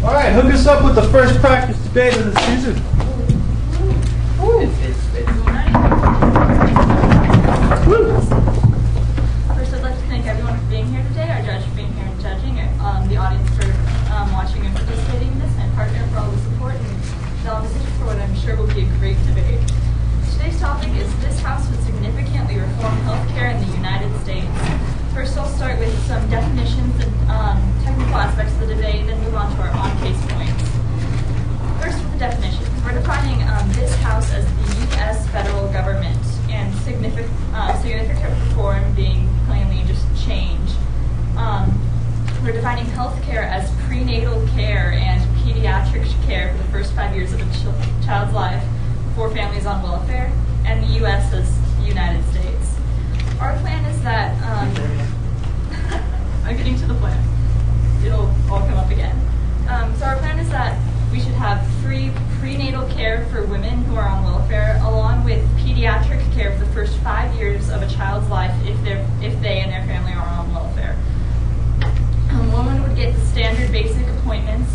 All right, hook us up with the first practice debate of the season. First, I'd like to thank everyone for being here today, our judge for being here and judging, the audience for watching and participating in this, and partner for all the support and the opposition for what I'm sure will be a great debate. Today's topic is this House would significantly reform healthcare in the United States. First, I'll start with some definitions and technical aspects of the debate, then move on to our on-case points. First, with the definitions. We're defining this House as the U.S. federal government, and significant reform being plainly just change. We're defining healthcare as prenatal care and pediatric care for the first 5 years of a child's life for families on welfare, and the U.S. as the United States. Our plan is that, I'm getting to the plan. It'll all come up again. So our plan is that we should have free prenatal care for women who are on welfare, along with pediatric care for the first 5 years of a child's life if they and their family are on welfare. Women would get the standard basic appointments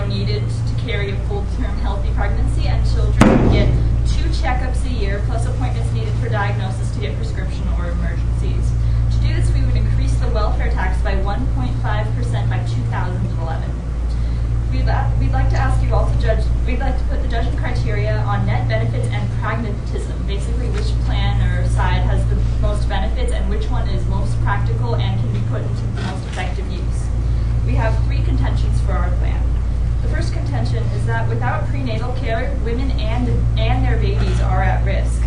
needed to carry a full-term healthy pregnancy, and children would get 2 checkups a year plus appointments needed for diagnosis to get prescription or emergencies. To do this, we would increase the welfare tax by 1.5% by 2011. We'd like to ask you all to judge. We'd like to put the judging criteria on net benefits and pragmatism, basically which plan or side has the most benefits and which one is most practical and can be put into the most effective use. We have 3 contentions for our plan. The first contention is that without prenatal care, women and their babies are at risk.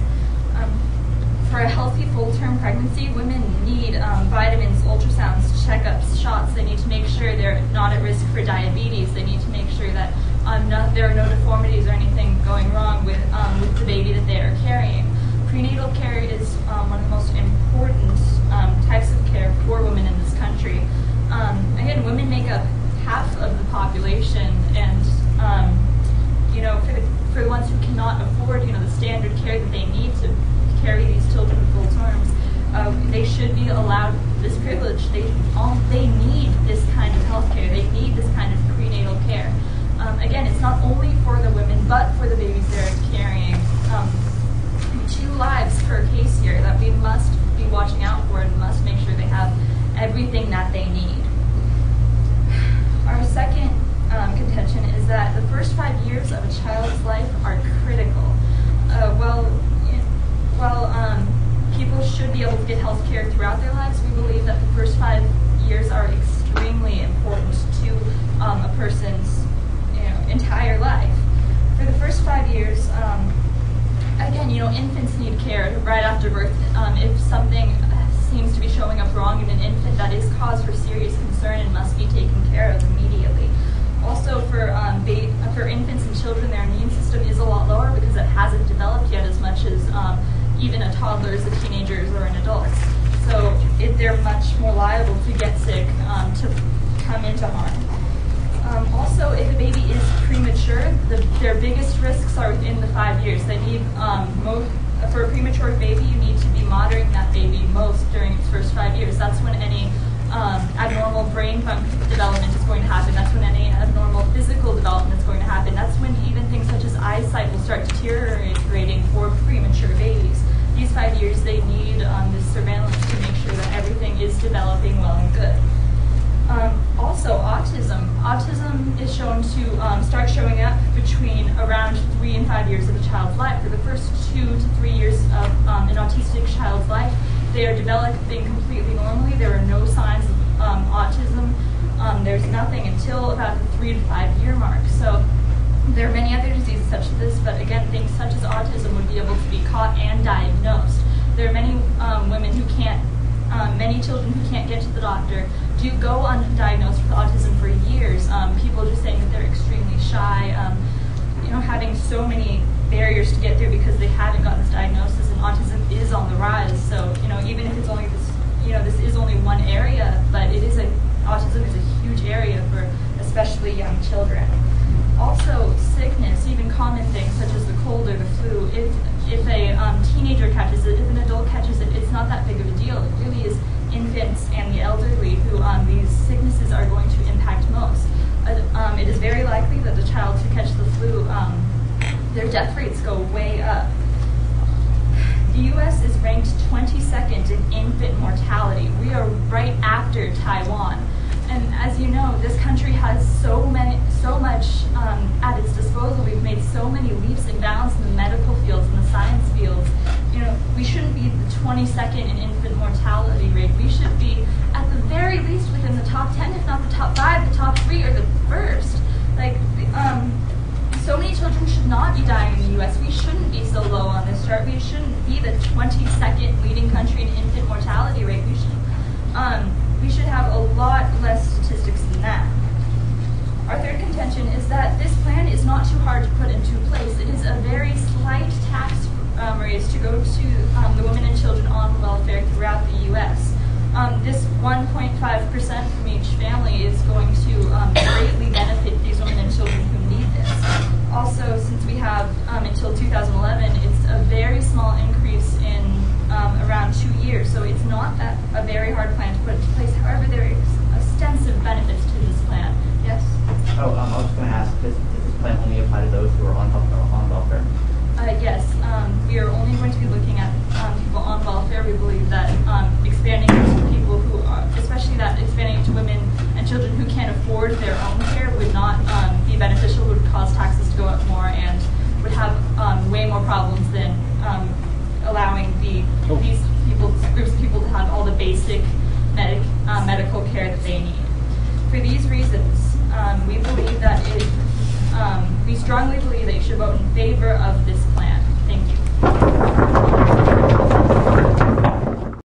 For a healthy full-term pregnancy, women need vitamins, ultrasounds, checkups, shots. They need to make sure they're not at risk for diabetes. They need to make sure that there are no deformities or anything going wrong with the baby that they are carrying. Prenatal care is one of the most important types of care for women in this country. Again, women make up half of the population, and for the ones who cannot afford the standard care that they need to carry these children full terms, they should be allowed this privilege. They need this kind of health care. They need this kind of prenatal care. Again, it's not only for the women, but for the babies they're carrying. 2 lives per case here that we must be watching out for and must make sure they have everything that they need. Our second contention is that the first 5 years of a child's life are critical. While people should be able to get health care throughout their lives, we believe that the first 5 years are extremely important to a person's entire life. For the first 5 years, again, infants need care right after birth. If something seems to be showing up wrong in an infant, that is cause for serious concern and must be taken care of immediately. Also, for infants and children, their immune system is a lot lower because it hasn't developed yet as much as even a toddler's, a teenager's, or an adult's. So they're much more liable to get sick, to come into harm. Also, if a baby is premature, their biggest risks are within the 5 years. They need for a premature baby, you need to be monitoring that baby most during its first 5 years. That's when any abnormal brain development is going to happen. That's when any abnormal physical development is going to happen. That's when even things such as eyesight will start deteriorating for premature babies. These 5 years, they need this surveillance to make sure that everything is developing well and good. Also, autism. Autism is shown to start showing up between around 3 and 5 years of a child's life. For the first 2 to 3 years of an autistic child's life, they are developing completely normally. There are no signs of autism. There's nothing until about the 3 to 5 year mark. So there are many other diseases such as this, but again, things such as autism would be able to be caught and diagnosed. There are many women who can't, many children who can't get to the doctor do go undiagnosed with autism for years. People just saying that they're extremely shy, having so many barriers to get through because they haven't gotten this diagnosis, and autism is on the rise. So, even if it's only this, this is only one area, but autism is a huge area for especially young children. Also, sickness, even common things such as the cold or the flu, if a teenager catches it, if an adult catches it, it's not that big of a deal. It really is infants and the elderly who these sicknesses are going to impact most. their death rates go way up. The U.S. is ranked 22nd in infant mortality. We are right after Taiwan. And as you know, this country has so much at its disposal. We've made so many leaps and bounds in the medical fields and the science fields. You know, we shouldn't be the 22nd in infant mortality rate. We should be at the very least within the top 10, if not the top 5, the top 3, or the first. Like, so many children should not be dying in the U.S. We shouldn't be so low on this chart. We shouldn't be the 22nd leading country in infant mortality rate. We should have a lot less statistics than that. Our third contention is that this plan is not too hard to put into place. It is a very slight tax raise to go to the women and children on welfare throughout the U.S. This 1.5% from each family is going to greatly benefit these women and children who need this. Also, since we have until 2011, it's a very small increase in around 2 years, so it's not a very hard plan to put into place. However, there are extensive benefits to this plan. Yes? I was just going to ask, does this plan only apply to those who are on welfare? Yes, we are only going to be looking at people on welfare. We believe that expanding it to people who are, especially that expanding it to women and children who can't afford their own care would not be beneficial, would cause taxes to go up more, and would have way more problems than allowing these groups of people to have all the basic medical care that they need. For these reasons, we believe that we strongly believe that you should vote in favor of this